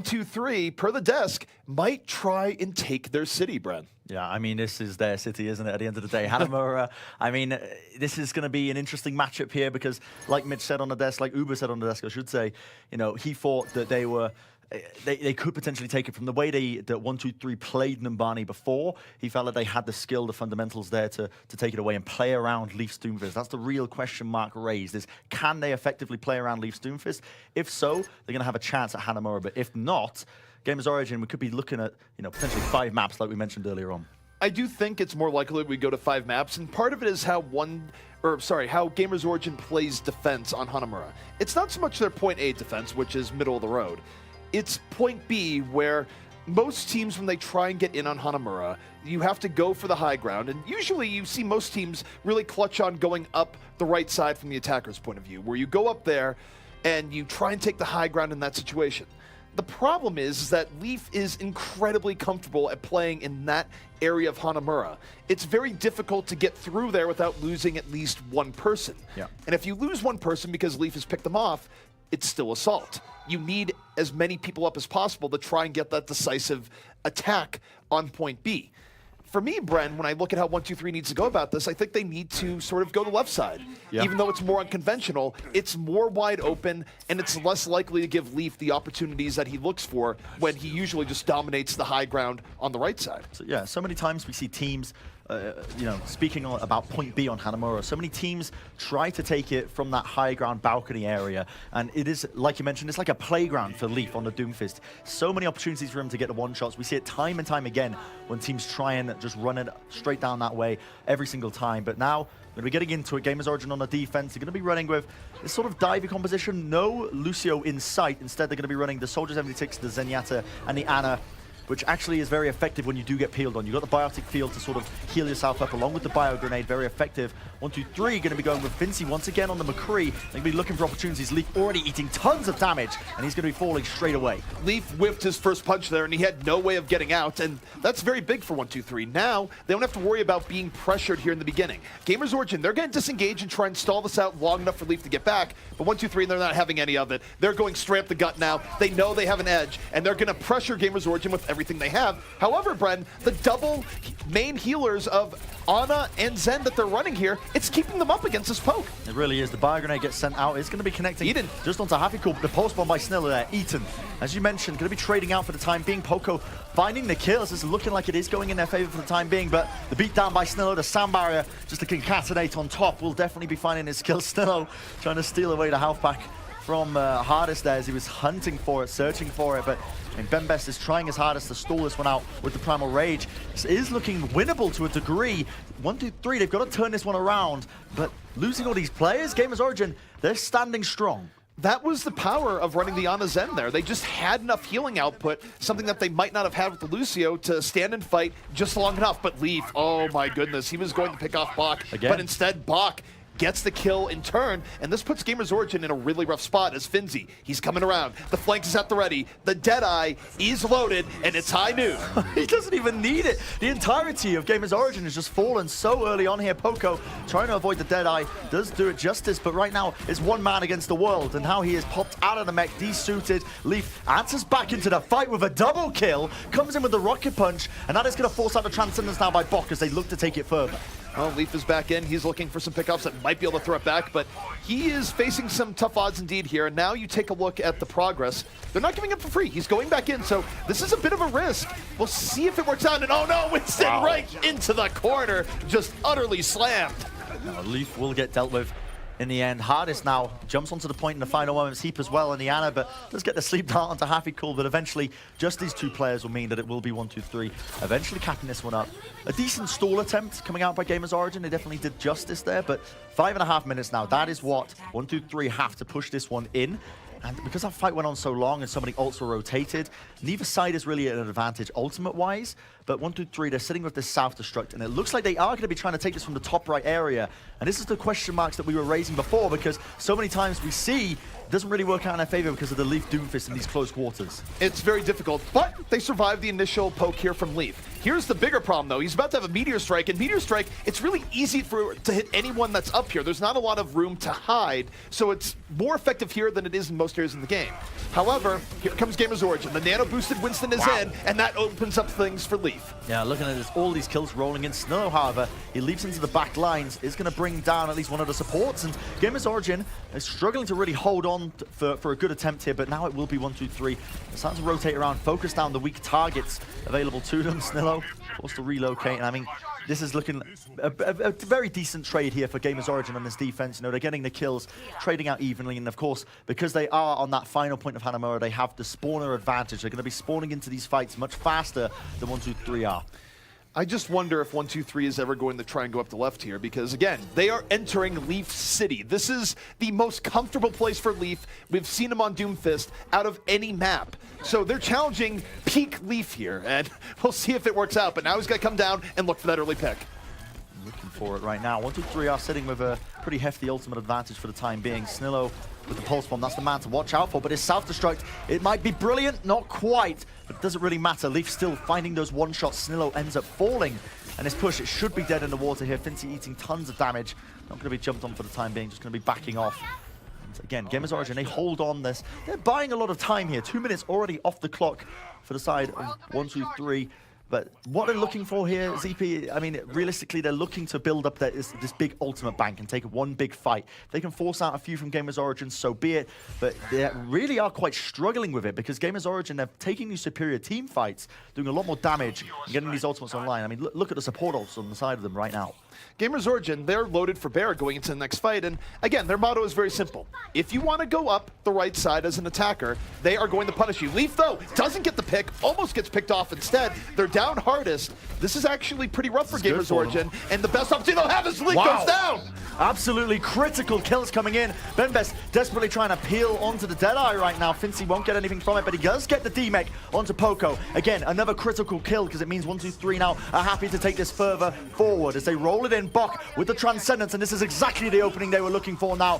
2, 3, per the desk, might try and take their city, Bren. Yeah, I mean, this is their city, isn't it, at the end of the day? Hanamura, I mean, this is going to be an interesting matchup here because, like Mitch said on the desk, like Uber said on the desk, I should say, you know, he thought that they were... They could potentially take it from the way that 1, 2, 3 played Numbani before. He felt that they had the skill, the fundamentals there to take it away and play around Leafs Doomfist. That's the real question mark raised, is can they effectively play around Leafs Doomfist? If so, they're going to have a chance at Hanamura. But if not, Gamers Origin, we could be looking at, you know, potentially 5 maps like we mentioned earlier on. I do think it's more likely we go to 5 maps, and part of it is how Gamers Origin plays defense on Hanamura. It's not so much their point A defense, which is middle of the road. It's point B, where most teams, when they try and get in on Hanamura, you have to go for the high ground, and usually you see most teams really clutch on going up the right side from the attacker's point of view, where you go up there and you try and take the high ground in that situation. The problem is that Leaf is incredibly comfortable at playing in that area of Hanamura. It's very difficult to get through there without losing at least one person. Yeah. And if you lose one person because Leaf has picked them off, it's still assault. You need as many people up as possible to try and get that decisive attack on point B. For me, Bren, when I look at how 1, 2, 3 needs to go about this, I think they need to sort of go the left side. Yeah. Even though it's more unconventional, it's more wide open, and it's less likely to give Leaf the opportunities that he looks for when he usually just dominates the high ground on the right side. So, yeah, so many times we see teams, you know, speaking about point B on Hanamura, so many teams try to take it from that high ground balcony area, and it is, like you mentioned, it's like a playground for Leaf on the Doomfist. So many opportunities for him to get the one-shots. We see it time and time again when teams try and just run it straight down that way every single time. But now, we're going to be getting into it. Gamers Origin on the defense. They're going to be running with this sort of divey composition. No Lucio in sight. Instead, they're going to be running the Soldier 76, the Zenyatta, and the Ana, which actually is very effective when you do get peeled on. You've got the biotic field to sort of heal yourself up along with the bio grenade, very effective. 1, 2, 3 going to be going with Vinci once again on the McCree. They're going to be looking for opportunities. Leaf already eating tons of damage, and he's going to be falling straight away. Leaf whiffed his first punch there, and he had no way of getting out, and that's very big for 1, 2, 3. Now, they don't have to worry about being pressured here in the beginning. Gamers Origin, they're going to disengage and try and stall this out long enough for Leaf to get back, but 1, 2, 3, they're not having any of it. They're going straight up the gut now. They know they have an edge, and they're going to pressure Gamers Origin with everything they have. However, Bren, the double main healers of Ana and Zen that they're running here, it's keeping them up against this poke. It really is. The bio grenade gets sent out. It's going to be connecting Eden just onto Hafikul. The pulse bomb by Sniller there. Eaton, as you mentioned, going to be trading out for the time being. Poco finding the kills. It's looking like it is going in their favor for the time being, but the beat down by Sniller, the sound barrier, just to concatenate on top, will definitely be finding his skill. Sniller trying to steal away the health pack from Hardest there as he was hunting for it, searching for it, but Bembest is trying his hardest to stall this one out with the Primal Rage. This is looking winnable to a degree. 1, 2, 3, they've got to turn this one around, but losing all these players, Gamers Origin, they're standing strong. That was the power of running the Ana Zen there. They just had enough healing output, something that they might not have had with the Lucio, to stand and fight just long enough. But Leaf, oh my goodness, he was going to pick off Bach, again. But instead Bach gets the kill in turn, and this puts Gamers Origin in a really rough spot as Finzi, he's coming around, the flank is at the ready, the Deadeye is loaded, and it's high noon. He doesn't even need it. The entirety of Gamers Origin has just fallen so early on here. Poco trying to avoid the Deadeye, does do it justice, but right now it's one man against the world, and how he is popped out of the mech, desuited. Leaf answers back into the fight with a double kill, comes in with the rocket punch, and that is going to force out the Transcendence now by Bok as they look to take it further. Well, Leaf is back in. He's looking for some pickups that might be able to throw it back, but he is facing some tough odds indeed here. And now you take a look at the progress. They're not giving up for free. He's going back in, so this is a bit of a risk. We'll see if it works out. And oh no, Winston right into the corner, just utterly slammed. No, Leaf will get dealt with in the end. Hardest now jumps onto the point in the final moments. Heap as well in the Ana, but does get the sleep dart onto Hafikul, but eventually just these 2 players will mean that it will be 1, 2, 3. Eventually capping this one up. A decent stall attempt coming out by Gamers Origin. They definitely did justice there, but 5.5 minutes now. That is what 1, 2, 3 have to push this one in. And because that fight went on so long and so many ults were rotated, neither side is really at an advantage ultimate-wise, but 123, they're sitting with this South Destruct, and it looks like they are going to be trying to take this from the top right area. And this is the question marks that we were raising before, because so many times we see it doesn't really work out in their favor because of the Leaf Doomfist in these close quarters. It's very difficult, but they survived the initial poke here from Leaf. Here's the bigger problem, though. He's about to have a Meteor Strike, and Meteor Strike, it's really easy to hit anyone that's up here. There's not a lot of room to hide, so it's more effective here than it is in most areas in the game. However, here comes GamersOrigin. The nano-boosted Winston is in, and that opens up things for Leaf. Yeah, looking at this, all these kills rolling in. Snillo, however, he leaps into the back lines, is going to bring down at least one of the supports, and GamersOrigin is struggling to really hold on for a good attempt here, but now it will be 1-2-3. It's starting to rotate around, focus down the weak targets available to them. Snillo forced to relocate, and I mean, this is looking a very decent trade here for GamersOrigin on this defense. You know, they're getting the kills, trading out evenly, and of course, because they are on that final point of Hanamura, they have the spawner advantage. They're going to be spawning into these fights much faster than 1-2-3 are. I just wonder if 1-2-3 is ever going to try and go up the left here, because again, they are entering Leaf City. This is the most comfortable place for Leaf. We've seen them on Doomfist out of any map. So they're challenging peak Leaf here, and we'll see if it works out. But now he's got to come down and look for that early pick. Looking for it right now. 1-2-3 are sitting with a pretty hefty ultimate advantage for the time being. Snillo with the pulse bomb, that's the man to watch out for, but his self-destruct, it might be brilliant, not quite, but it doesn't really matter. Leaf still finding those one-shots. Snillo ends up falling, and his push, it should be dead in the water here. Fincy eating tons of damage. Not going to be jumped on for the time being, just going to be backing off. And again, GamersOrigin, they hold on this. They're buying a lot of time here. 2 minutes already off the clock for the side of 1-2-3. But what they're looking for here, ZP, I mean, realistically, they're looking to build up this big ultimate bank and take one big fight. If they can force out a few from GamersOrigin, so be it. But they really are quite struggling with it, because GamersOrigin, they're taking these superior team fights, doing a lot more damage, and getting these ultimates online. I mean, look at the support ults on the side of them right now. GamersOrigin, they're loaded for bear going into the next fight, and again, their motto is very simple. If you want to go up the right side as an attacker, they are going to punish you. Leaf, though, doesn't get the pick, almost gets picked off instead. They're down hardest. This is actually pretty rough for GamersOrigin, and the best opportunity they'll have is Leaf goes down! Absolutely critical kills coming in. Mendez desperately trying to peel onto the Deadeye right now. Fincy won't get anything from it, but he does get the D-Mech onto Poco. Again, another critical kill, because it means 1-2-3 now are happy to take this further forward as they roll it in. Bok with the Transcendence, and this is exactly the opening they were looking for now.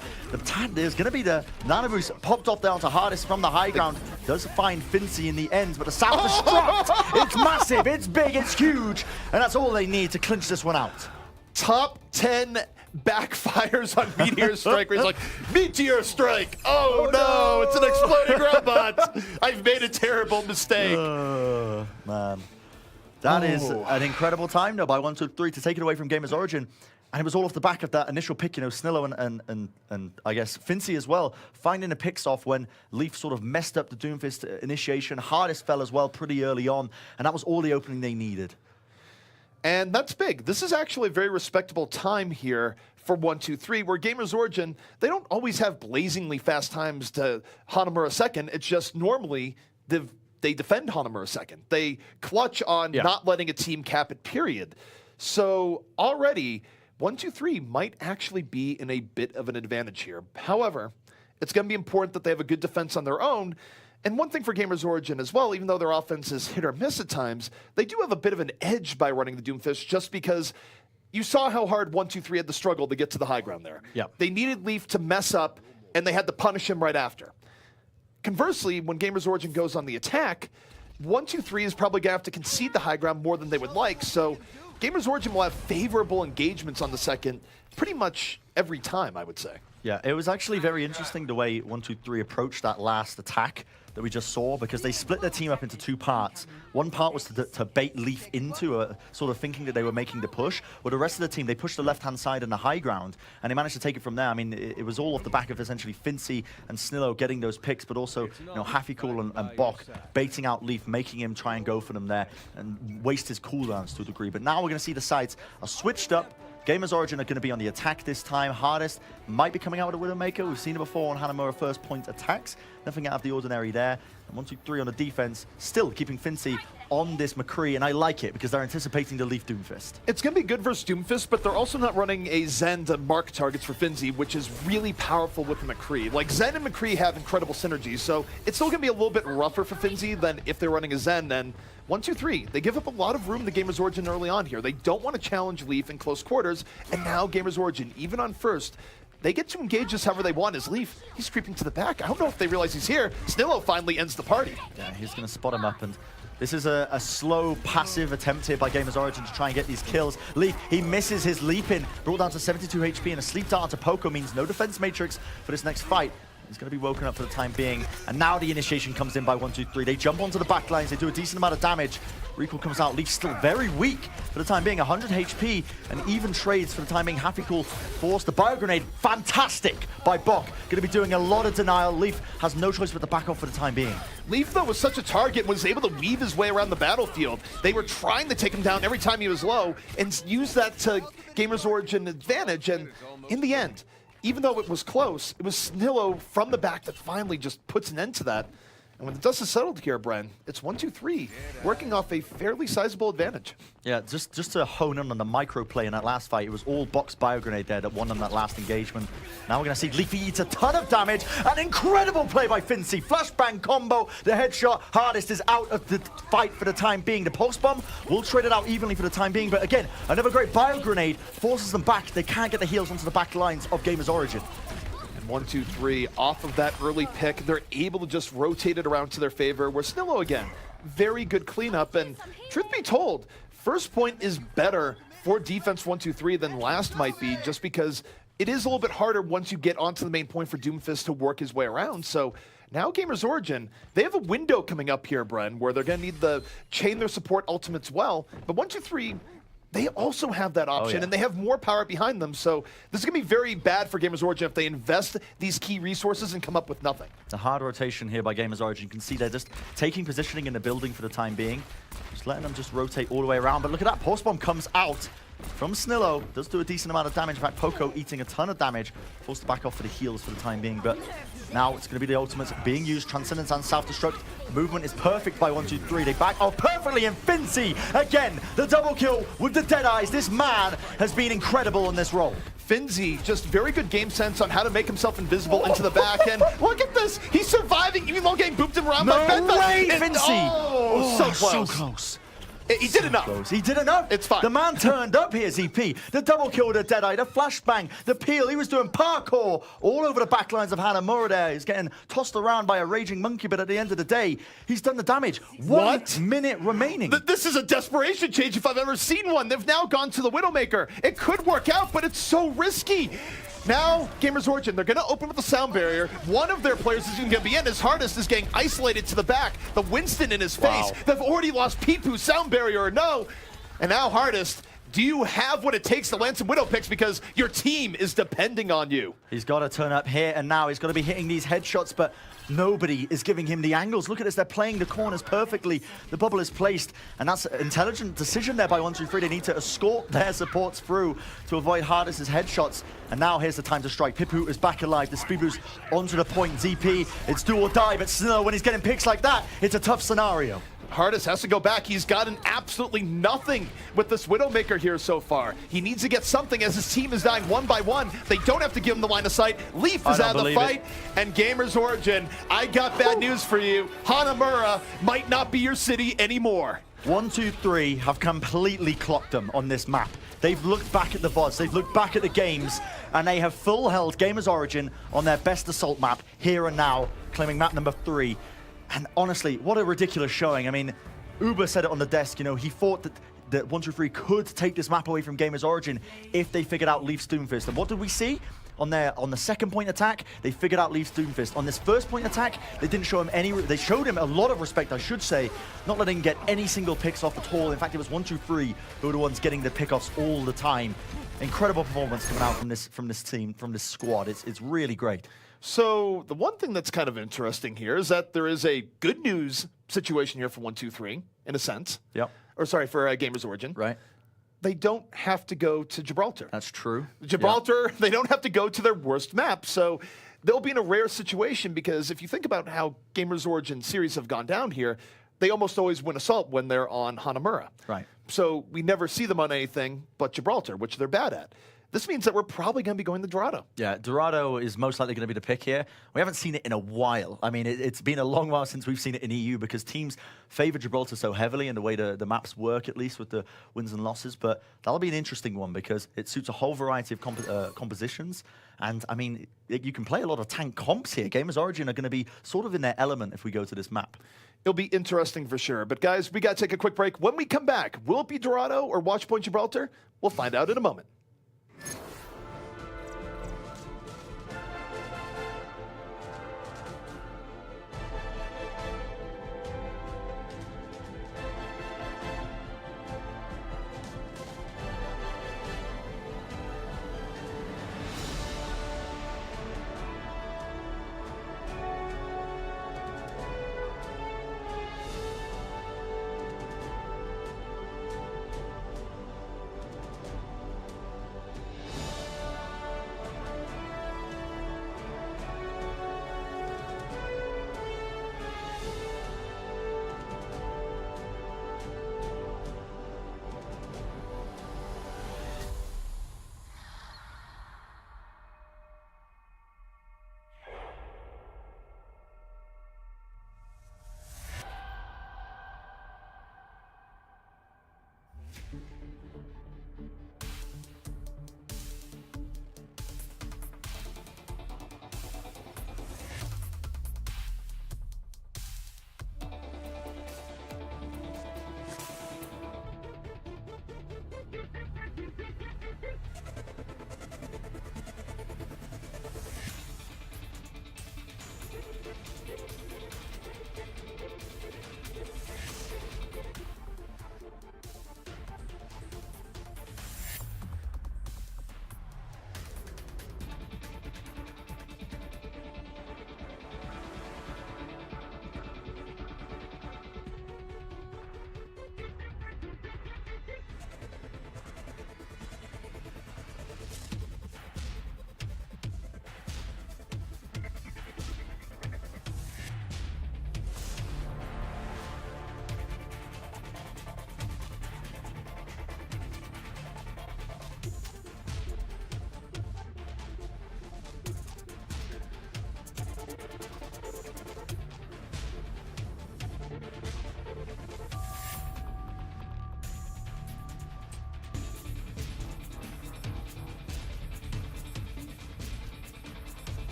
There's going to be the Nano Boost popped off down to hardest from the high ground. Does find Fincy in the end, but the South Destruct, it's massive, it's big, it's huge, and that's all they need to clinch this one out. Top 10 backfires on Meteor Strike, where he's like, Meteor Strike! Oh no, it's an exploding robot! I've made a terrible mistake. Man. That is an incredible time, though, by 1-2-3 to take it away from GamersOrigin. And it was all off the back of that initial pick, you know, Snillo and I guess Fincy as well, finding the picks off when Leaf sort of messed up the Doomfist initiation. Hardest fell as well pretty early on, and that was all the opening they needed. And that's big. This is actually a very respectable time here for 1-2-3, where GamersOrigin, they don't always have blazingly fast times to Hanamura second. It's just normally they defend Hanamura second. They clutch on not letting a team cap it, period. So already, 1-2-3 might actually be in a bit of an advantage here. However, it's going to be important that they have a good defense on their own. And one thing for GamersOrigin as well, even though their offense is hit or miss at times, they do have a bit of an edge by running the Doomfist, just because you saw how hard 1-2-3 had to struggle to get to the high ground there. Yep. They needed Leaf to mess up, and they had to punish him right after. Conversely, when GamersOrigin goes on the attack, 1-2-3 is probably going to have to concede the high ground more than they would like, so GamersOrigin will have favorable engagements on the second pretty much every time, I would say. Yeah, it was actually very interesting the way 1-2-3 approached that last attack that we just saw, because they split their team up into two parts. One part was to bait Leaf into a sort of thinking that they were making the push, while the rest of the team, they pushed the left-hand side and the high ground, and they managed to take it from there. I mean, it was all off the back of essentially Fincy and Snillo getting those picks, but also, you know, Hafikul and Bok baiting out Leaf, making him try and go for them there and waste his cooldowns to a degree. But now we're going to see the sides are switched up. GamersOrigin are going to be on the attack this time. Hardest might be coming out with a Widowmaker. We've seen it before on Hanamura first point attacks. Nothing out of the ordinary there. 1-2-3 on the defense, still keeping Finzi on this McCree, and I like it because they're anticipating the Leaf Doomfist. It's going to be good versus Doomfist, but they're also not running a Zen to mark targets for Finzi, which is really powerful with the McCree. Like, Zen and McCree have incredible synergy, so it's still going to be a little bit rougher for Finzi than if they're running a Zen. And 1-2-3, they give up a lot of room to GamersOrigin early on here. They don't want to challenge Leaf in close quarters, and now GamersOrigin, even on first, they get to engage this however they want as Leaf. He's creeping to the back. I don't know if they realize he's here. Snillo finally ends the party. Yeah, he's going to spot him up, and this is a slow, passive attempt here by GamersOrigin to try and get these kills. Leaf, he misses his leap in, brought down to 72 HP, and a sleep dart to Poco means no defense matrix for this next fight. He's going to be woken up for the time being, and now the initiation comes in by 1-2-3. They jump onto the back lines, they do a decent amount of damage. Recall comes out, Leaf still very weak for the time being, 100 HP, and even trades for the time being. Happy Cool forced the bio grenade, fantastic by Bok. Going to be doing a lot of denial. Leaf has no choice but to back off for the time being. Leaf, though, was such a target, was able to weave his way around the battlefield. They were trying to take him down every time he was low and use that to GamersOrigin advantage, and in the end, even though it was close, it was Snillo from the back that finally just puts an end to that. And when the dust is settled here, Bren, it's 1-2-3, working off a fairly sizable advantage. Yeah, just to hone in on the micro play in that last fight, it was all Bok's bio grenade there that won on that last engagement. Now we're going to see Leafy eats a ton of damage. An incredible play by Finzi. Flashbang combo, the headshot. Hardest is out of the fight for the time being. The pulse bomb will trade it out evenly for the time being. But again, another great bio grenade forces them back. They can't get the heals onto the back lines of GamersOrigin. 1-2-3 off of that early pick. They're able to just rotate it around to their favor. Where Snillo again, very good cleanup. And truth be told, first point is better for defense 1-2-3 than last might be, just because it is a little bit harder once you get onto the main point for Doomfist to work his way around. So now GamersOrigin, they have a window coming up here, Bren, where they're going to need to chain their support ultimates well. But 1-2-3, they also have that option, and they have more power behind them. So this is going to be very bad for GamersOrigin if they invest these key resources and come up with nothing. It's a hard rotation here by GamersOrigin. You can see they're just taking positioning in the building for the time being. Just letting them just rotate all the way around. But look at that, Pulse Bomb comes out from Snillo. Does do a decent amount of damage. In fact, Poco eating a ton of damage. Forced to back off for the heals for the time being. But now it's going to be the ultimates being used. Transcendence and Self-Destruct. Movement is perfect by 1-2-3. They back off perfectly, and Finzi, again, the double kill with the dead eyes. This man has been incredible in this role. Finzi, just very good game sense on how to make himself invisible into the back. And look at this, he's surviving even while getting booped around by Mendez. No way, Finzi! Oh, so close. So close. He did enough. Close. He did enough. It's fine. The man turned up here, ZP. The double kill with the Deadeye, the flashbang, the peel. He was doing parkour all over the backlines of Hanamura there. He's getting tossed around by a raging monkey, but at the end of the day, he's done the damage. What? 1 minute remaining. This is a desperation change if I've ever seen one. They've now gone to the Widowmaker. It could work out, but it's so risky. Now, GamersOrigin, they're going to open with the sound barrier. One of their players is going to be in. His Hardest is getting isolated to the back. The Winston in his face. They've already lost Peepoo, sound barrier or no. And now Hardest, do you have what it takes to land some Widow picks, because your team is depending on you? He's got to turn up here and now. He's got to be hitting these headshots, but nobody is giving him the angles. Look at this, they're playing the corners perfectly. The bubble is placed, and that's an intelligent decision there by 1-2-3. They need to escort their supports through to avoid Hardest's headshots. And now here's the time to strike. Pipu is back alive. The speed boost onto the point. ZP, it's do or die, but Snillo, when he's getting picks like that, it's a tough scenario. Hardest has to go back. He's gotten absolutely nothing with this Widowmaker here so far. He needs to get something as his team is dying one by one. They don't have to give him the line of sight. Leaf is out of the fight. And GamersOrigin, I got bad news for you. Hanamura might not be your city anymore. 1-2-3 have completely clocked them on this map. They've looked back at the VODs, they've looked back at the games, and they have full held GamersOrigin on their best assault map here and now, claiming map number 3. And honestly, what a ridiculous showing. I mean, Uber said it on the desk, you know, he thought that 1-2-3 could take this map away from GamersOrigin if they figured out Leaf's Doomfist. And what did we see? On the second point attack, they figured out Leaf's Doomfist. On this first point attack, they didn't show him any. They showed him a lot of respect, I should say, not letting him get any single picks off at all. In fact, it was 1-2-3 who were the ones getting the pickoffs all the time. Incredible performance coming out from this team, from this squad. It's really great. So the one thing that's kind of interesting here is that there is a good news situation here for 1-2-3, in a sense. Yep. Or sorry, for GamersOrigin. Right. They don't have to go to Gibraltar. That's true. Gibraltar, they don't have to go to their worst map. So they'll be in a rare situation because if you think about how Gamers Origin series have gone down here, they almost always win Assault when they're on Hanamura. Right. So we never see them on anything but Gibraltar, which they're bad at. This means that we're probably going to be going to Dorado. Yeah, Dorado is most likely going to be the pick here. We haven't seen it in a while. I mean, it's been a long while since we've seen it in EU because teams favor Gibraltar so heavily in the way the maps work, at least with the wins and losses. But that'll be an interesting one because it suits a whole variety of compositions. And, I mean, you can play a lot of tank comps here. Gamers Origin are going to be sort of in their element if we go to this map. It'll be interesting for sure. But, guys, we got to take a quick break. When we come back, will it be Dorado or Watchpoint Gibraltar? We'll find out in a moment.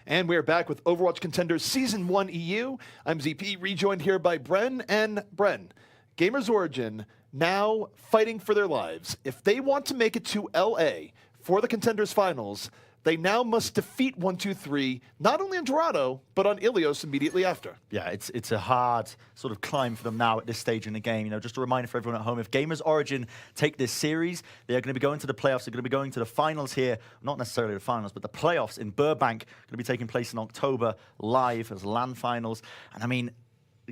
And we are back with Overwatch Contenders Season 1 EU. I'm ZP, rejoined here by Bren and Bren. Gamers Origin now fighting for their lives. If they want to make it to LA for the Contenders Finals, they now must defeat 1-2-3, not only on Dorado, but on Ilios immediately after. Yeah, it's a hard sort of climb for them now at this stage in the game. You know, just a reminder for everyone at home, if Gamers Origin take this series, they are going to be going to the playoffs. They're going to be going to the finals here, not necessarily the finals, but the playoffs in Burbank, going to be taking place in October live as LAN finals. And I mean,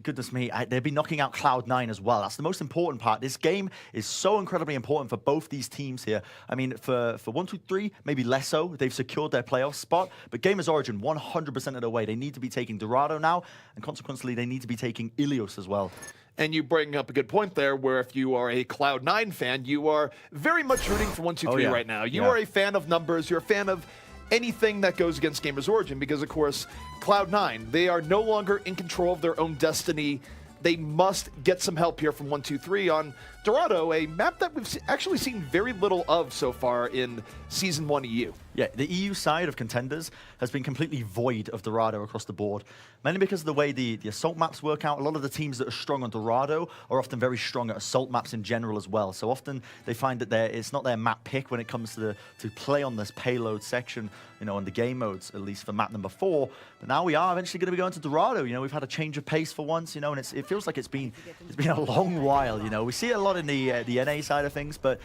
goodness me, they'd be knocking out Cloud9 as well. That's the most important part. This game is so incredibly important for both these teams here. I mean, for 1-2-3, maybe less so. They've secured their playoff spot. But GamersOrigin, 100% of the way. They need to be taking Dorado now, and consequently, they need to be taking Ilios as well. And you bring up a good point there, where if you are a Cloud9 fan, you are very much rooting for 1-2-3 right now. You are a fan of numbers. You're a fan of anything that goes against GamersOrigin because, of course, Cloud9, they are no longer in control of their own destiny. They must get some help here from 1-2-3 on Dorado, a map that we've actually seen very little of so far in Season 1 EU. Yeah, the EU side of Contenders has been completely void of Dorado across the board, mainly because of the way the assault maps work out. A lot of the teams that are strong on Dorado are often very strong at assault maps in general as well. So often they find that it's not their map pick when it comes to play on this payload section, you know, on the game modes, at least for map number 4. But now we are eventually going to be going to Dorado. You know, we've had a change of pace for once, you know, and it feels like it's been a long while, you know. We see it a lot in the NA side of things, but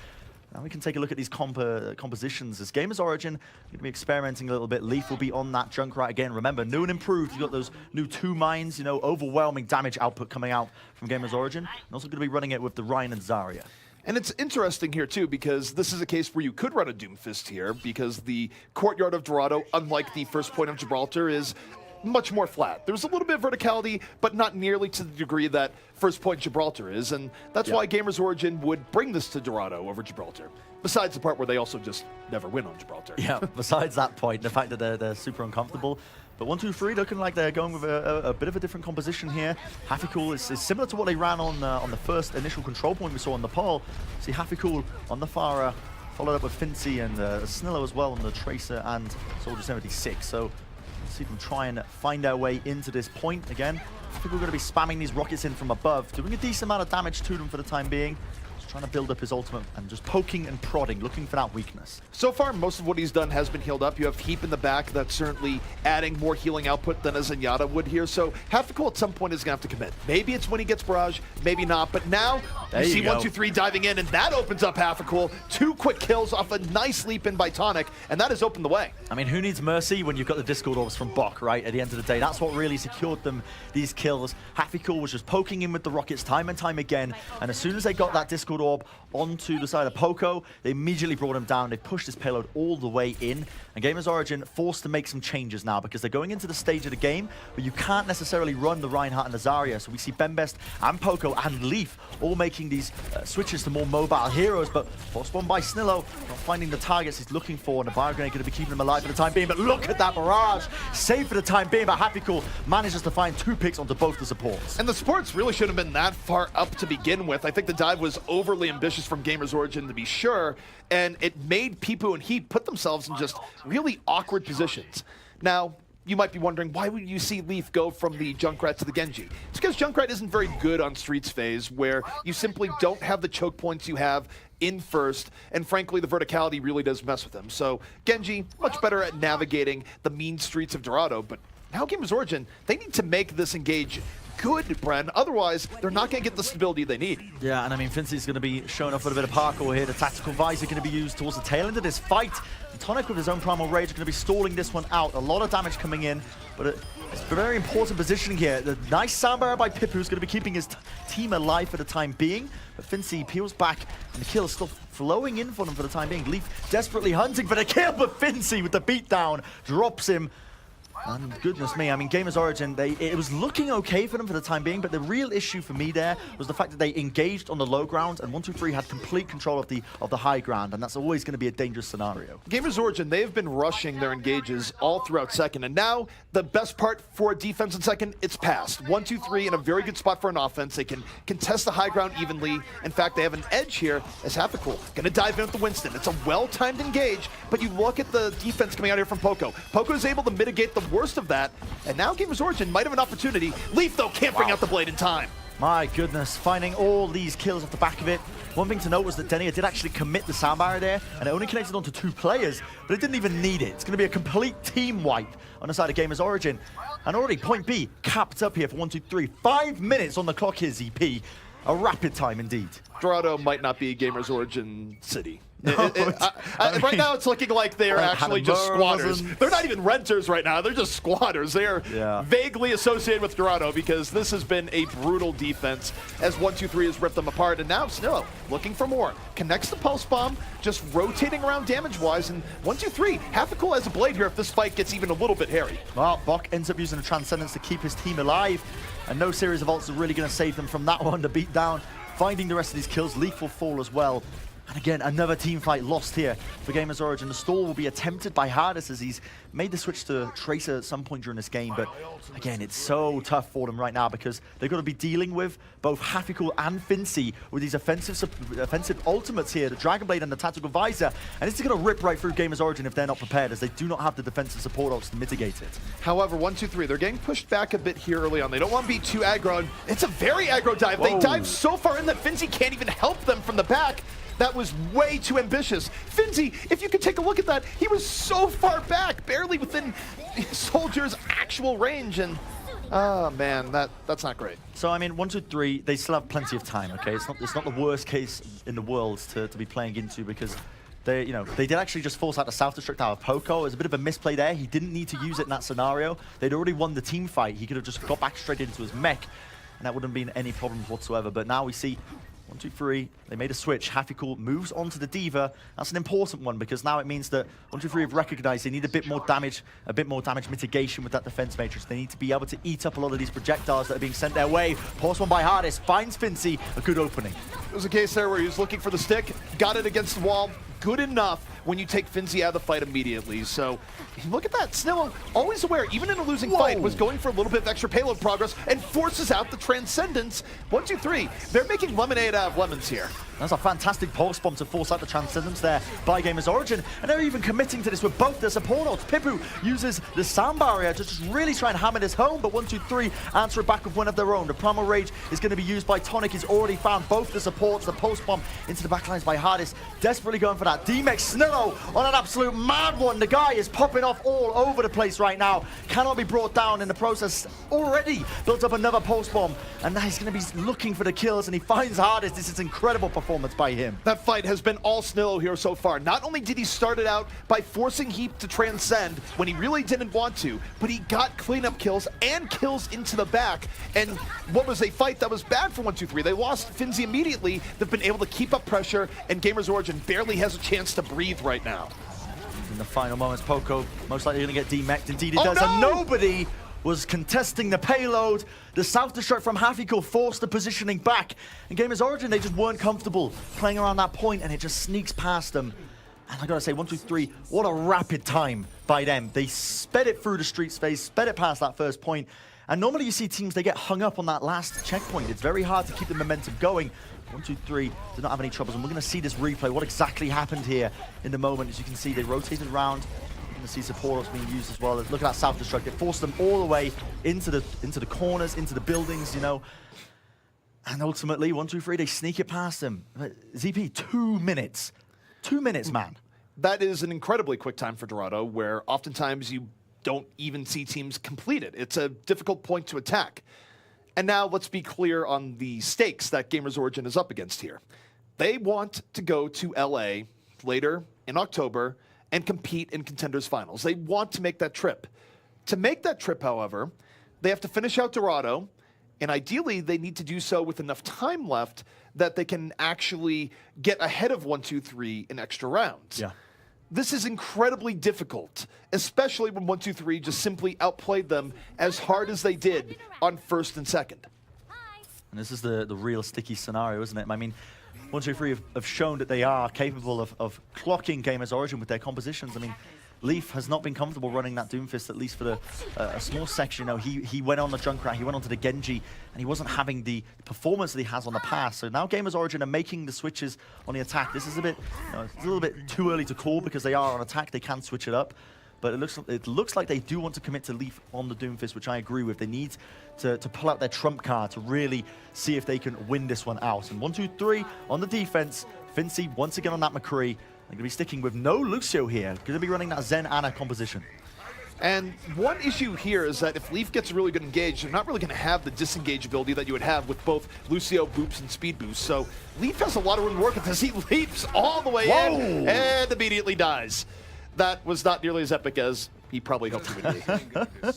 now we can take a look at these compositions. As GamersOrigin, going to be experimenting a little bit. Leaf will be on that Junkrat again. Remember, new and improved. You've got those new 2 mines, you know, overwhelming damage output coming out from GamersOrigin. And also going to be running it with the Ryan and Zarya. And it's interesting here, too, because this is a case where you could run a Doomfist here, because the courtyard of Dorado, unlike the first point of Gibraltar, is much more flat. There's a little bit of verticality, but not nearly to the degree that first point Gibraltar is, and that's why GamersOrigin would bring this to Dorado over Gibraltar. Besides the part where they also just never win on Gibraltar. Yeah, besides that point, the fact that they're super uncomfortable. But 1-2-3 looking like they're going with a bit of a different composition here. Happycool is similar to what they ran on the first initial control point we saw on the Nepal. See Happycool on the Pharah, followed up with Fincy and Snillo as well on the Tracer and Soldier 76. So see them try and find their way into this point again. I think we're going to be spamming these rockets in from above, doing a decent amount of damage to them for the time being. Just trying to build up his ultimate and just poking and prodding, looking for that weakness. So far, most of what he's done has been healed up. You have Heap in the back that's certainly adding more healing output than a Zenyatta would here. So Happycool at some point is going to have to commit. Maybe it's when he gets Barrage, maybe not. But now you see 1-2-3 diving in, and that opens up Happycool. 2 quick kills off a nice leap in by Tonic, and that has opened the way. I mean, who needs Mercy when you've got the Discord orbs from Bok, right? At the end of the day, that's what really secured them these kills. Happycool was just poking in with the rockets time and time again, and as soon as they got that Discord orb onto the side of Poco, they immediately brought him down. They pushed his payload all the way in, and GamersOrigin forced to make some changes now because they're going into the stage of the game where you can't necessarily run the Reinhardt and the Zarya. So we see Bembest and Poco and Leaf all making these switches to more mobile heroes, but forced one by Snillo, not finding the targets he's looking for, and the Bio Grenade going to be keeping him alive for the time being. But look at that barrage, safe for the time being, but Happycool manages to find 2 picks onto both the supports. And the supports really shouldn't have been that far up to begin with. I think the dive was overly ambitious from GamersOrigin, to be sure, and it made Pipu and Heap put themselves in just really awkward positions. Now, you might be wondering, why would you see Leaf go from the Junkrat to the Genji? It's because Junkrat isn't very good on Streets phase, where you simply don't have the choke points you have in first, and frankly, the verticality really does mess with him. So Genji, much better at navigating the mean streets of Dorado, but now GamersOrigin, they need to make this engage good, Bren. Otherwise, they're not going to get the stability they need. Yeah, and I mean, Fincy's going to be showing off with a bit of parkour here. The tactical visor going to be used towards the tail end of this fight. And Tonic with his own Primal Rage going to be stalling this one out. A lot of damage coming in, but it's a very important positioning here. The nice sound barrier by Pipu who's going to be keeping his team alive for the time being. But Fincy peels back, and the kill is still flowing in for them for the time being. Leaf desperately hunting for the kill, but Fincy with the beatdown drops him. And goodness me, I mean, GamersOrigin, it was looking okay for them for the time being, but the real issue for me there was the fact that they engaged on the low ground, and 1-2-3 had complete control of the high ground, and that's always going to be a dangerous scenario. GamersOrigin, they have been rushing their engages all throughout second, and now the best part for defense in second, it's passed. 1-2-3 in a very good spot for an offense. They can contest the high ground evenly. In fact, they have an edge here as Happycool going to dive in with the Winston. It's a well-timed engage, but you look at the defense coming out here from Poco. Poco is able to mitigate the worst of that, and now GamersOrigin might have an opportunity. Leaf, though, can't bring out the blade in time. My goodness, finding all these kills off the back of it. One thing to note was that Denia did actually commit the sound barrier there, and it only connected onto 2 players, but it didn't even need it. It's going to be a complete team wipe on the side of GamersOrigin. And already point B capped up here for 1-2-3. 5 minutes on the clock here, ZP. A rapid time indeed. Dorado might not be GamersOrigin City. Right now, it's looking like they are actually just squatters. They're not even renters right now. They're just squatters. They are vaguely associated with Dorado because this has been a brutal defense as 1-2-3 has ripped them apart. And now Snillo looking for more. Connects the pulse bomb, just rotating around damage-wise. And 1-2-3, half a cool as a blade here if this fight gets even a little bit hairy. Well, Bok ends up using a Transcendence to keep his team alive. And no series of ults are really going to save them from that one to beat down. Finding the rest of these kills, Leaf will fall as well. And again, another team fight lost here for GamersOrigin. The stall will be attempted by Hardest as he's made the switch to Tracer at some point during this game. But again, it's so tough for them right now because they've got to be dealing with both Hafikul and Fincy with these offensive ultimates here, the Dragon Blade and the Tactical Visor. And this is going to rip right through GamersOrigin if they're not prepared, as they do not have the defensive support ults to mitigate it. However, 1-2-3, they're getting pushed back a bit here early on. They don't want to be too aggro. It's a very aggro dive. Whoa. They dive so far in that Fincy can't even help them from the back. That was way too ambitious. Finzy, if you could take a look at that, he was so far back, barely within Soldier's actual range, and oh man, that's not great. So I mean, 1-2-3, they still have plenty of time. Okay, it's not the worst case in the world to be playing into because they did actually just force out the self-destruct out of Poco. It was a bit of a misplay there. He didn't need to use it in that scenario. They'd already won the team fight. He could have just got back straight into his mech, and that wouldn't have been any problems whatsoever. But now we see 1-2-3, they made a switch. Hafikul moves on to the Diva. That's an important one because now it means that 1-2-3 have recognized they need a bit more damage mitigation with that defense matrix. They need to be able to eat up a lot of these projectiles that are being sent their way. Pulse one by Hardest, finds Fincy, a good opening. There was a case there where he was looking for the stick, got it against the wall. Good enough when you take Finzy out of the fight immediately. So look at that. Snillo, always aware, even in a losing fight, was going for a little bit of extra payload progress and forces out the Transcendence. 1-2-3, they're making lemonade out of lemons here. That's a fantastic pulse bomb to force out the Transcendence there by GamersOrigin. And they're even committing to this with both their support ults. Pipu uses the sound barrier to just really try and hammer this home, but 1-2-3 answer it back with one of their own. The Primal Rage is going to be used by Tonic. He's already found both the supports, the pulse bomb into the backlines by Hardest. Desperately going for that. D-Mex Snillo on an absolute mad one. The guy is popping off all over the place right now. Cannot be brought down in the process. Already built up another pulse bomb. And now he's going to be looking for the kills, and he finds Hardest. This is incredible performance by him. That fight has been all Snillo here so far. Not only did he start it out by forcing Heap to transcend when he really didn't want to, but he got cleanup kills and kills into the back. And what was a fight that was bad for 1-2-3. They lost Finzy immediately. They've been able to keep up pressure, and GamersOrigin barely has a chance to breathe right now. In the final moments, Poco most likely going to get demeched. Indeed he does, and nobody was contesting the payload. The self-destruct from Hafikul forced the positioning back. And GamersOrigin, they just weren't comfortable playing around that point, and it just sneaks past them. And I gotta say, 1-2-3, what a rapid time by them. They sped it through the street space, sped it past that first point. And normally you see teams, they get hung up on that last checkpoint. It's very hard to keep the momentum going. 1-2-3 did not have any troubles, and we're gonna see this replay, what exactly happened here in the moment. As you can see, they rotated around. To see support being used as well. Look at that self-destruct. It forced them all the way into the corners, into the buildings, you know. And ultimately, 1-2-3, they sneak it past them. ZP, 2 minutes. 2 minutes, man. That is an incredibly quick time for Dorado, where oftentimes you don't even see teams complete it. It's a difficult point to attack. And now let's be clear on the stakes that GamersOrigin is up against here. They want to go to LA later in October and compete in Contenders finals. They want to make that trip. To make that trip, however, they have to finish out Dorado, and ideally they need to do so with enough time left that they can actually get ahead of 1-2-3 in extra rounds. Yeah. This is incredibly difficult, especially when 1-2-3 just simply outplayed them as hard as they did on first and second. And this is the real sticky scenario, isn't it? I mean, 1-2-3 have shown that they are capable of clocking GamersOrigin with their compositions. I mean, Leaf has not been comfortable running that Doomfist, at least for a small section. You know, he went on the Junkrat, he went onto the Genji, and he wasn't having the performance that he has on the pass. So now GamersOrigin are making the switches on the attack. This is a bit, it's a little bit too early to call because they are on attack. They can switch it up. But it looks like they do want to commit to Leaf on the Doomfist, which I agree with. They need to pull out their trump card to really see if they can win this one out. And 1-2-3 on the defense. Fincy once again on that McCree. They're going to be sticking with no Lucio here. Going to be running that Zen Ana composition. And one issue here is that if Leaf gets really good engaged, they're not really going to have the disengage ability that you would have with both Lucio, Boops, and Speed Boost. So Leaf has a lot of room to work with as he leaps all the way in and immediately dies. That was not nearly as epic as he probably hoped it would be.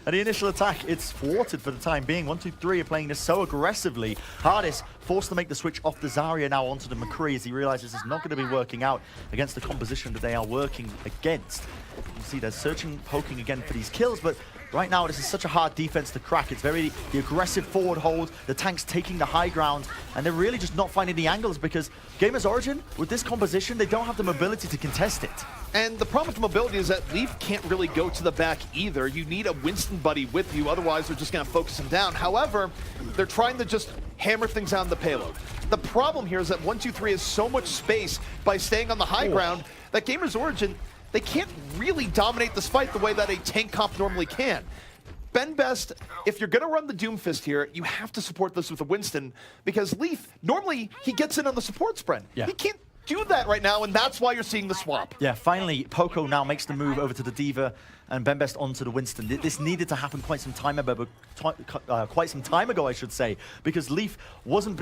And the initial attack, it's thwarted for the time being. 1-2-3 are playing this so aggressively. Hardest forced to make the switch off the Zarya now onto the McCree as he realizes it's not going to be working out against the composition that they are working against. You see they're searching, poking again for these kills, but right now this is such a hard defense to crack. It's very the aggressive forward hold, the tanks taking the high ground, and they're really just not finding the angles because GamersOrigin, with this composition, they don't have the mobility to contest it. And the problem with the mobility is that Leaf can't really go to the back either. You need a Winston buddy with you, otherwise they're just going to focus him down. However, they're trying to just hammer things out on the payload. The problem here is that 1-2-3 has so much space by staying on the high ground that GamersOrigin, they can't really dominate this fight the way that a tank comp normally can. Best, if you're going to run the Doomfist here, you have to support this with a Winston because Leaf, normally he gets in on the support spread. Yeah. He can't do that right now, and that's why you're seeing the swap. Yeah, finally, Poco now makes the move over to the Diva and Best onto the Winston. This needed to happen quite some time ago, I should say, because Leaf wasn't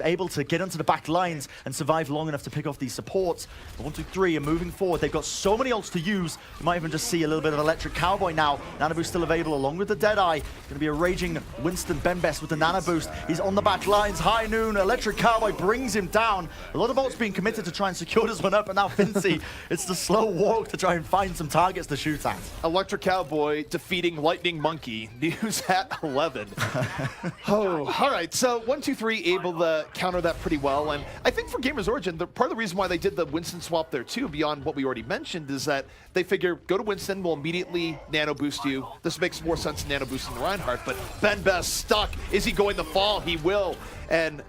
able to get onto the back lines and survive long enough to pick off these supports. 1-2-3 are moving forward. They've got so many ults to use. You might even just see a little bit of Electric Cowboy now. Nano Boost still available along with the Deadeye. Going to be a raging Winston Best with the Nano Boost. He's on the back lines. High noon. Electric Cowboy brings him down. A lot of ults being committed to try and secure this one up, and now Finzi, it's the slow walk to try and find some targets to shoot at. Electric Cowboy defeating Lightning Monkey. News at 11. Oh, all right. So 1-2-3 able to counter that pretty well. And I think for GamersOrigin, part of the reason why they did the Winston swap there too, beyond what we already mentioned, is that they figure go to Winston, we'll immediately nano boost you. This makes more sense than nano boosting the Reinhardt. But Best stuck. Is he going to fall? He will. And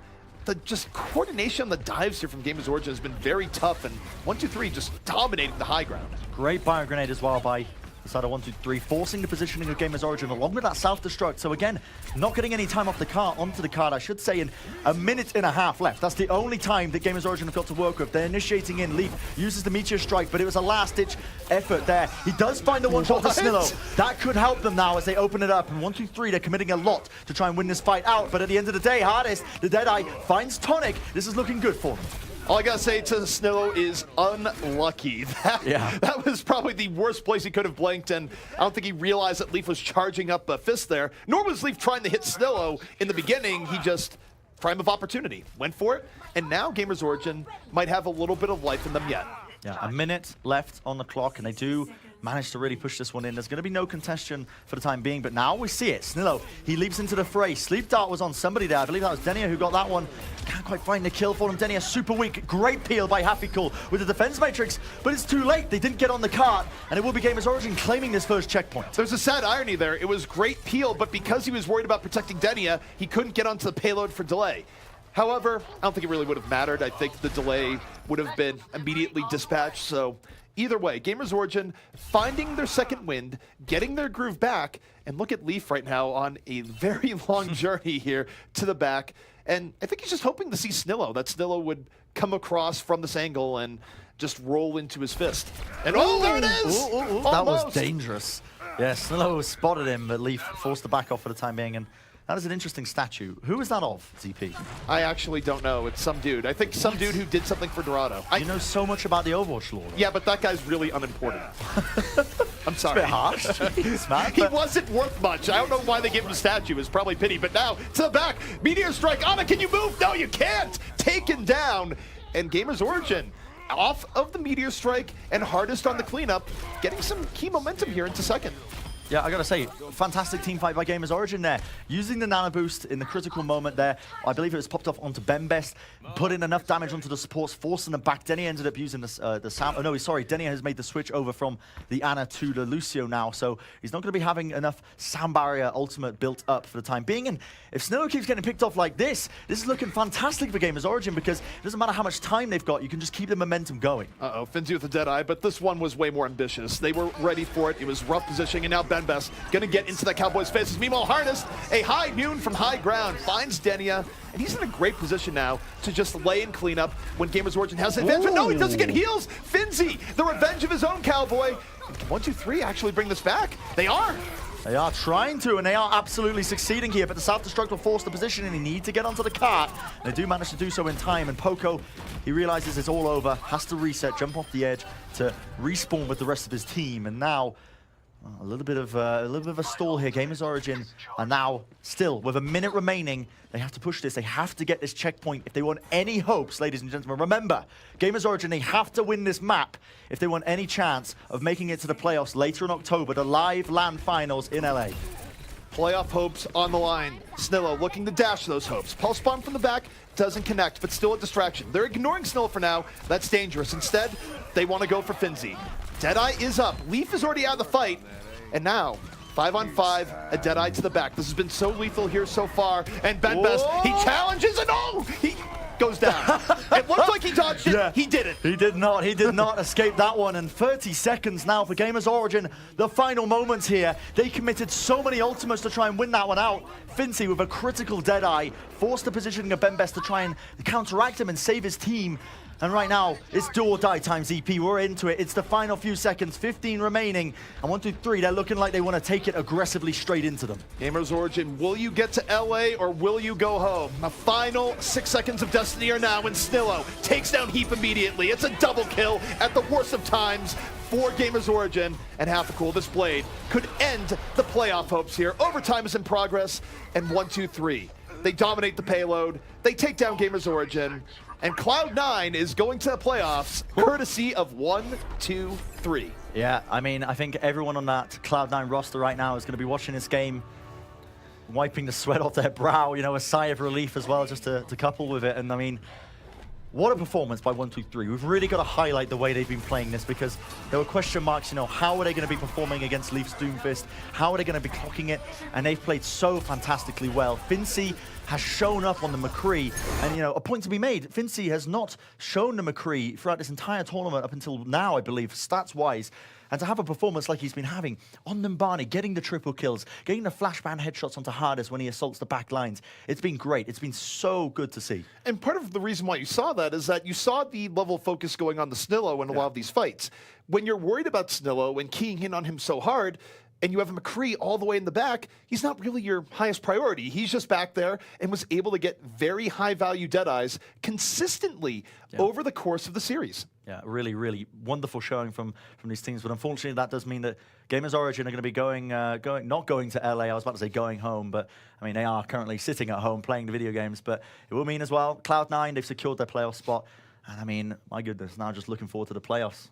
the just coordination on the dives here from GamersOrigin has been very tough. And 1-2-3 just dominating the high ground. Great bio grenade as well by the side of 1-2-3, forcing the positioning of GamersOrigin along with that self-destruct. So again, not getting any time off the card, onto the card, I should say, in a minute and a half left. That's the only time that GamersOrigin have got to work with. They're initiating in. Leaf uses the Meteor Strike, but it was a last-ditch effort there. He does find the one-shot to Snillo. That could help them now as they open it up. And 1-2-3, they're committing a lot to try and win this fight out. But at the end of the day, Hardest, the Deadeye, finds Tonic. This is looking good for him. All I gotta say to Snillo is unlucky. That was probably the worst place he could have blinked, and I don't think he realized that Leaf was charging up a fist there. Nor was Leaf trying to hit Snillo in the beginning. He just, prime of opportunity, went for it, and now GamersOrigin might have a little bit of life in them yet. Yeah, a minute left on the clock, and they do manage to really push this one in. There's going to be no contestation for the time being, but now we see it. Snillo, he leaps into the fray. Sleep Dart was on somebody there. I believe that was Denia who got that one. Can't quite find the kill for him. Denia super weak. Great peel by Happy-Cool with the defense matrix, but it's too late. They didn't get on the cart, and it will be GamersOrigin claiming this first checkpoint. There's a sad irony there. It was great peel, but because he was worried about protecting Denia, he couldn't get onto the payload for delay. However, I don't think it really would have mattered. I think the delay would have been immediately dispatched, so either way, GamersOrigin finding their second wind, getting their groove back, and look at Leaf right now on a very long journey here to the back. And I think he's just hoping to see Snillo, that Snillo would come across from this angle and just roll into his fist. And oh, there it is! That was dangerous. Yeah, Snillo spotted him, but Leaf forced the back off for the time being. And that is an interesting statue. Who is that of, ZP? I actually don't know. It's some dude. I think some dude who did something for Dorado. You know so much about the Overwatch lore. Yeah, but that guy's really unimportant. I'm sorry. It's a bit harsh. Jeez, man. He wasn't worth much. I don't know why they gave him a statue. It's probably pity. But now, to the back. Meteor Strike. Ana, can you move? No, you can't. Taken down. And GamersOrigin off of the Meteor Strike and Hardest on the cleanup, getting some key momentum here into second. Yeah, I gotta say, fantastic team fight by GamersOrigin there. Using the Nano Boost in the critical moment there. I believe it was popped off onto Best, put in enough damage onto the supports, forcing them back. Denia ended up using the sound. Oh no, sorry, Denia has made the switch over from the Ana to the Lucio now, so he's not gonna be having enough sound barrier ultimate built up for the time being. And if Snillo keeps getting picked off like this is looking fantastic for GamersOrigin because it doesn't matter how much time they've got, you can just keep the momentum going. Uh-oh, Finzi with the Deadeye, but this one was way more ambitious. They were ready for it. It was rough positioning, and now Best gonna get into that Cowboy's faces. Meanwhile, Hardest, a high noon from high ground, finds Denia, and he's in a great position now to just lay and clean up when GamersOrigin has the advantage. But no, he doesn't get heals. Finzi, the revenge of his own Cowboy, Can 1-2-3 actually bring this back? They are! They are trying to, and they are absolutely succeeding here, but the self-destruct will force the position, and they need to get onto the cart. They do manage to do so in time, and Poco, he realizes it's all over, has to reset, jump off the edge to respawn with the rest of his team, and now a little bit of a stall here. GamersOrigin are now still with a minute remaining. They have to push this. They have to get this checkpoint if they want any hopes, ladies and gentlemen. Remember, GamersOrigin, they have to win this map if they want any chance of making it to the playoffs later in October, the live LAN finals in LA. Playoff hopes on the line. Snillo looking to dash those hopes. Pulse bomb from the back doesn't connect, but still a distraction. They're ignoring Snillo for now. That's dangerous. Instead, they want to go for Finzi. Deadeye is up. Leaf is already out of the fight. And now, 5-on-5, a Deadeye to the back. This has been so lethal here so far. And Mendez, he challenges and oh! He goes down. It looks like he dodged it. Yeah. He didn't. He did not. He did not escape that one. And 30 seconds now for GamersOrigin. The final moments here. They committed so many ultimates to try and win that one out. Finzi with a critical Deadeye forced the positioning of Mendez to try and counteract him and save his team. And right now, it's do or die times EP. We're into it. It's the final few seconds, 15 remaining. And 1-2-3, they're looking like they want to take it aggressively straight into them. GamersOrigin, will you get to LA or will you go home? The final 6 seconds of Destiny are now, and Snillo takes down Heap immediately. It's a double kill at the worst of times for GamersOrigin. And half a cool, this blade could end the playoff hopes here. Overtime is in progress, and 1-2-3. They dominate the payload. They take down GamersOrigin. And Cloud9 is going to the playoffs, courtesy of 1-2-3. Yeah, I mean, I think everyone on that Cloud9 roster right now is going to be watching this game, wiping the sweat off their brow, you know, a sigh of relief as well, just to couple with it. And I mean, what a performance by 1-2-3. We've really got to highlight the way they've been playing this, because there were question marks, you know, how are they going to be performing against Leafs Doomfist? How are they going to be clocking it? And they've played so fantastically well. Finzi has shown up on the McCree, and, you know, a point to be made, Finzi has not shown the McCree throughout this entire tournament up until now, I believe, stats-wise. And to have a performance like he's been having on Numbani, getting the triple kills, getting the flashbang headshots onto Hardest when he assaults the back lines, it's been great. It's been so good to see. And part of the reason why you saw that is that you saw the level of focus going on to Snillo in a lot of these fights. When you're worried about Snillo and keying in on him so hard, and you have a McCree all the way in the back, he's not really your highest priority. He's just back there and was able to get very high-value Deadeyes consistently over the course of the series. Yeah, really, really wonderful showing from these teams. But unfortunately, that does mean that GamersOrigin are going to be not going to LA. I was about to say going home, but I mean, they are currently sitting at home playing the video games. But it will mean as well, Cloud9, they've secured their playoff spot. And I mean, my goodness, now just looking forward to the playoffs.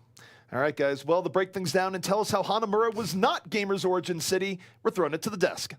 All right, guys. Well, to break things down and tell us how Hanamura was not GamersOrigin City, we're throwing it to the desk.